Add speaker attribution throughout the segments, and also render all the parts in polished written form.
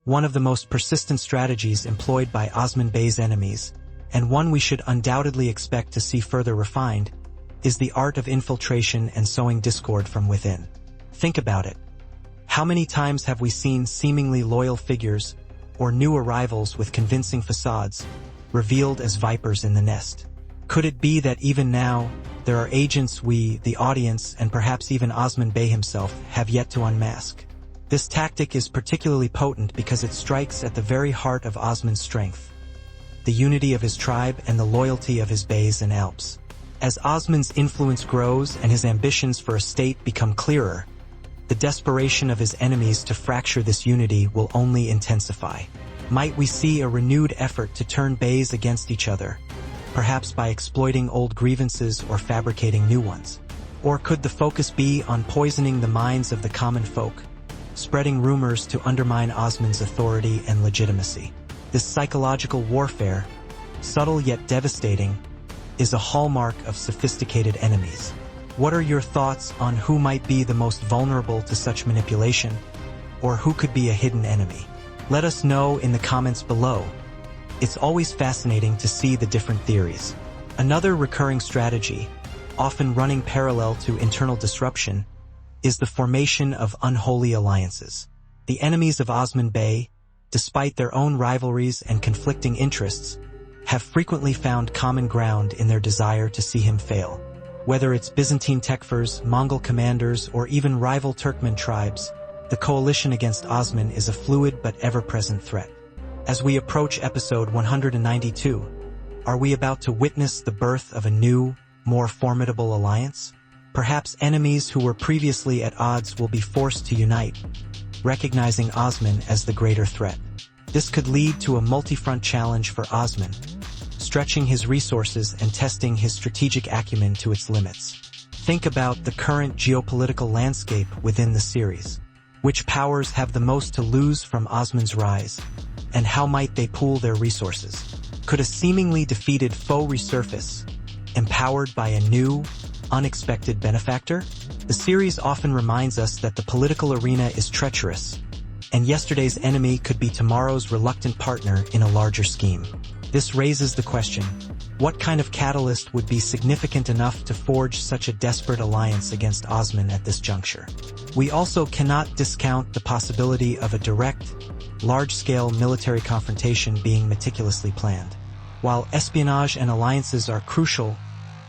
Speaker 1: one of the most persistent strategies employed by Osman Bey's enemies, and one we should undoubtedly expect to see further refined, is the art of infiltration and sowing discord from within. Think about it. How many times have we seen seemingly loyal figures, or new arrivals with convincing facades, revealed as vipers in the nest? Could it be that even now, there are agents we, the audience, and perhaps even Osman Bey himself, have yet to unmask? This tactic is particularly potent because it strikes at the very heart of Osman's strength: the unity of his tribe and the loyalty of his beys and Alps. As Osman's influence grows and his ambitions for a state become clearer, the desperation of his enemies to fracture this unity will only intensify. Might we see a renewed effort to turn beys against each other, perhaps by exploiting old grievances or fabricating new ones? Or could the focus be on poisoning the minds of the common folk, spreading rumors to undermine Osman's authority and legitimacy? This psychological warfare, subtle yet devastating, is a hallmark of sophisticated enemies. What are your thoughts on who might be the most vulnerable to such manipulation, or who could be a hidden enemy? Let us know in the comments below. It's always fascinating to see the different theories. Another recurring strategy, often running parallel to internal disruption, is the formation of unholy alliances. The enemies of Osman Bey, despite their own rivalries and conflicting interests, have frequently found common ground in their desire to see him fail. Whether it's Byzantine Tekfurs, Mongol commanders, or even rival Turkmen tribes, the coalition against Osman is a fluid but ever-present threat. As we approach episode 192, are we about to witness the birth of a new, more formidable alliance? Perhaps enemies who were previously at odds will be forced to unite, recognizing Osman as the greater threat. This could lead to a multi-front challenge for Osman, stretching his resources and testing his strategic acumen to its limits. Think about the current geopolitical landscape within the series. Which powers have the most to lose from Osman's rise, and how might they pool their resources? Could a seemingly defeated foe resurface, empowered by a new, unexpected benefactor? The series often reminds us that the political arena is treacherous, and yesterday's enemy could be tomorrow's reluctant partner in a larger scheme. This raises the question, what kind of catalyst would be significant enough to forge such a desperate alliance against Osman at this juncture? We also cannot discount the possibility of a direct, large-scale military confrontation being meticulously planned. While espionage and alliances are crucial,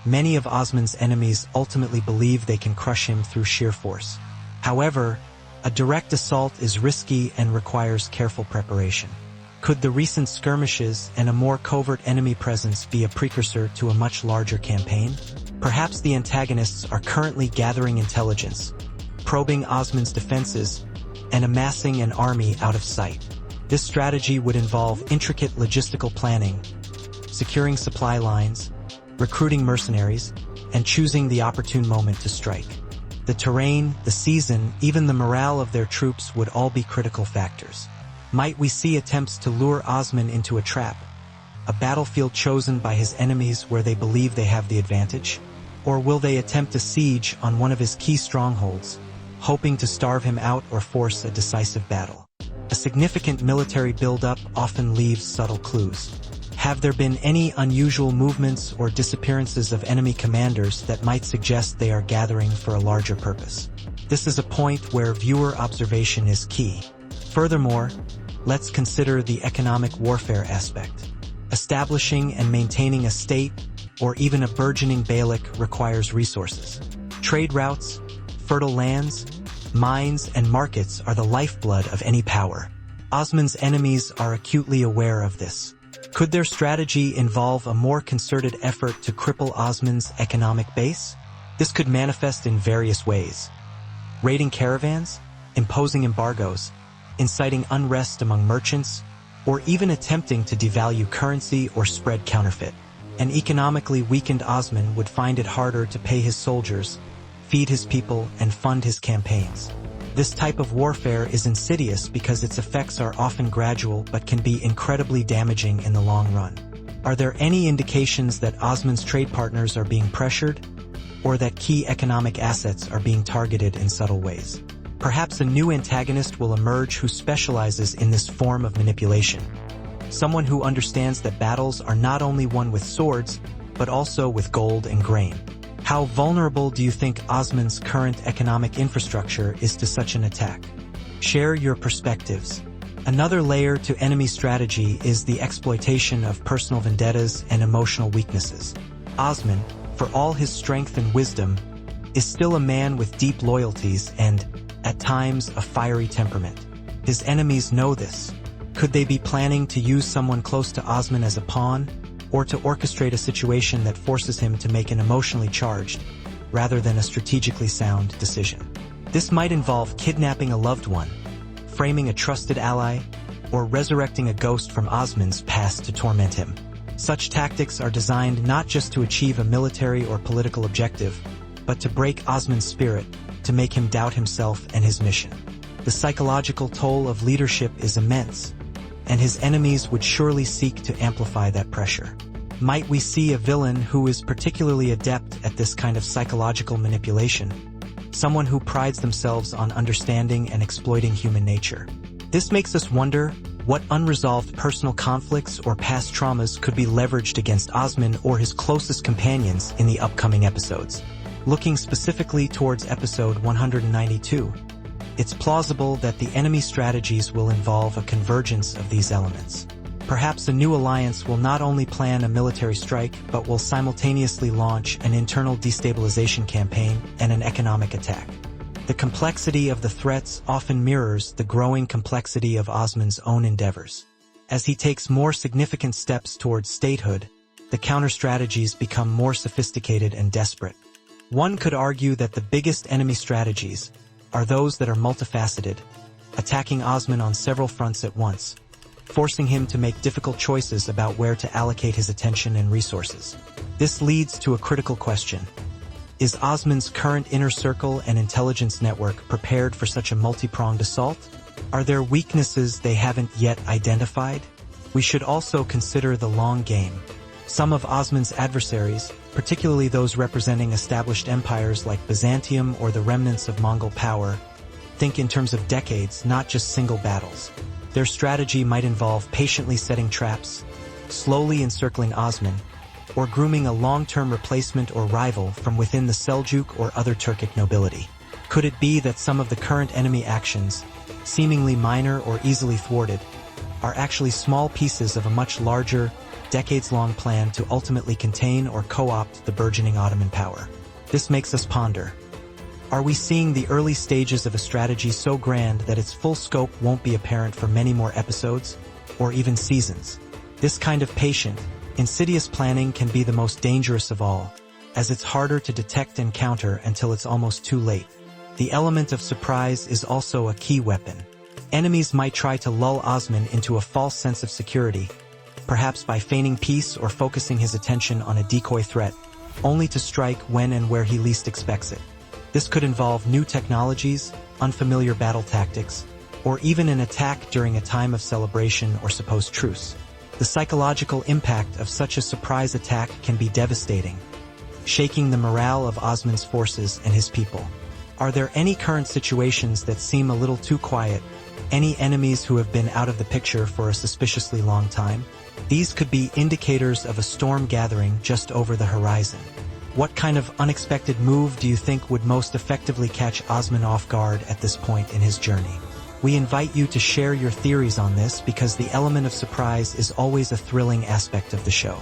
Speaker 1: many of Osman's enemies ultimately believe they can crush him through sheer force. However, a direct assault is risky and requires careful preparation. Could the recent skirmishes and a more covert enemy presence be a precursor to a much larger campaign? Perhaps the antagonists are currently gathering intelligence, probing Osman's defenses, and amassing an army out of sight. This strategy would involve intricate logistical planning, securing supply lines, recruiting mercenaries, and choosing the opportune moment to strike. The terrain, the season, even the morale of their troops would all be critical factors. Might we see attempts to lure Osman into a trap, a battlefield chosen by his enemies where they believe they have the advantage? Or will they attempt a siege on one of his key strongholds, hoping to starve him out or force a decisive battle? A significant military buildup often leaves subtle clues. Have there been any unusual movements or disappearances of enemy commanders that might suggest they are gathering for a larger purpose? This is a point where viewer observation is key. Furthermore, let's consider the economic warfare aspect. Establishing and maintaining a state, or even a burgeoning beylik, requires resources. Trade routes, fertile lands, mines, and markets are the lifeblood of any power. Osman's enemies are acutely aware of this. Could their strategy involve a more concerted effort to cripple Osman's economic base? This could manifest in various ways: raiding caravans, imposing embargoes, inciting unrest among merchants, or even attempting to devalue currency or spread counterfeit. An economically weakened Osman would find it harder to pay his soldiers, feed his people, and fund his campaigns. This type of warfare is insidious because its effects are often gradual but can be incredibly damaging in the long run. Are there any indications that Osman's trade partners are being pressured, or that key economic assets are being targeted in subtle ways? Perhaps a new antagonist will emerge who specializes in this form of manipulation. Someone who understands that battles are not only won with swords, but also with gold and grain. How vulnerable do you think Osman's current economic infrastructure is to such an attack? Share your perspectives. Another layer to enemy strategy is the exploitation of personal vendettas and emotional weaknesses. Osman, for all his strength and wisdom, is still a man with deep loyalties and, at times, a fiery temperament. His enemies know this. Could they be planning to use someone close to Osman as a pawn, or to orchestrate a situation that forces him to make an emotionally charged, rather than a strategically sound decision? This might involve kidnapping a loved one, framing a trusted ally, or resurrecting a ghost from Osman's past to torment him. Such tactics are designed not just to achieve a military or political objective, but to break Osman's spirit, to make him doubt himself and his mission. The psychological toll of leadership is immense, and his enemies would surely seek to amplify that pressure. Might we see a villain who is particularly adept at this kind of psychological manipulation? Someone who prides themselves on understanding and exploiting human nature. This makes us wonder what unresolved personal conflicts or past traumas could be leveraged against Osman or his closest companions in the upcoming episodes. Looking specifically towards episode 192, it's plausible that the enemy strategies will involve a convergence of these elements. Perhaps a new alliance will not only plan a military strike, but will simultaneously launch an internal destabilization campaign and an economic attack. The complexity of the threats often mirrors the growing complexity of Osman's own endeavors. As he takes more significant steps towards statehood, the counter-strategies become more sophisticated and desperate. One could argue that the biggest enemy strategies are those that are multifaceted, attacking Osman on several fronts at once, forcing him to make difficult choices about where to allocate his attention and resources. This leads to a critical question. Is Osman's current inner circle and intelligence network prepared for such a multi-pronged assault? Are there weaknesses they haven't yet identified? We should also consider the long game. Some of Osman's adversaries, particularly those representing established empires like Byzantium or the remnants of Mongol power, think in terms of decades, not just single battles. Their strategy might involve patiently setting traps, slowly encircling Osman, or grooming a long-term replacement or rival from within the Seljuk or other Turkic nobility. Could it be that some of the current enemy actions, seemingly minor or easily thwarted, are actually small pieces of a much larger, decades-long plan to ultimately contain or co-opt the burgeoning Ottoman power? This makes us ponder. Are we seeing the early stages of a strategy so grand that its full scope won't be apparent for many more episodes, or even seasons? This kind of patient, insidious planning can be the most dangerous of all, as it's harder to detect and counter until it's almost too late. The element of surprise is also a key weapon. Enemies might try to lull Osman into a false sense of security, perhaps by feigning peace or focusing his attention on a decoy threat, only to strike when and where he least expects it. This could involve new technologies, unfamiliar battle tactics, or even an attack during a time of celebration or supposed truce. The psychological impact of such a surprise attack can be devastating, shaking the morale of Osman's forces and his people. Are there any current situations that seem a little too quiet? Any enemies who have been out of the picture for a suspiciously long time? These could be indicators of a storm gathering just over the horizon. What kind of unexpected move do you think would most effectively catch Osman off guard at this point in his journey? We invite you to share your theories on this because the element of surprise is always a thrilling aspect of the show.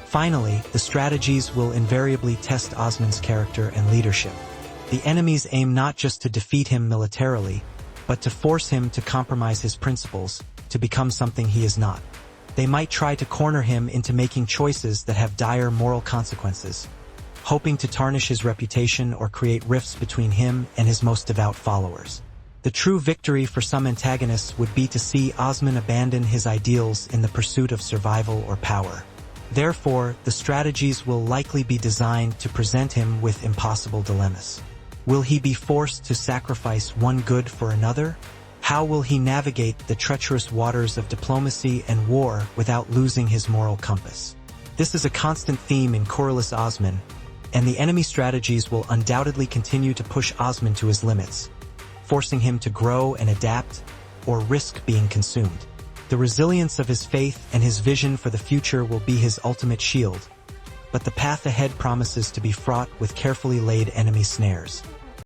Speaker 1: Finally, the strategies will invariably test Osman's character and leadership. The enemies aim not just to defeat him militarily, but to force him to compromise his principles, to become something he is not. They might try to corner him into making choices that have dire moral consequences, hoping to tarnish his reputation or create rifts between him and his most devout followers. The true victory for some antagonists would be to see Osman abandon his ideals in the pursuit of survival or power. Therefore, the strategies will likely be designed to present him with impossible dilemmas. Will he be forced to sacrifice one good for another? How will he navigate the treacherous waters of diplomacy and war without losing his moral compass? This is a constant theme in Kuruluş Osman, and the enemy strategies will undoubtedly continue to push Osman to his limits, forcing him to grow and adapt, or risk being consumed. The resilience of his faith and his vision for the future will be his ultimate shield, but the path ahead promises to be fraught with carefully laid enemy snares.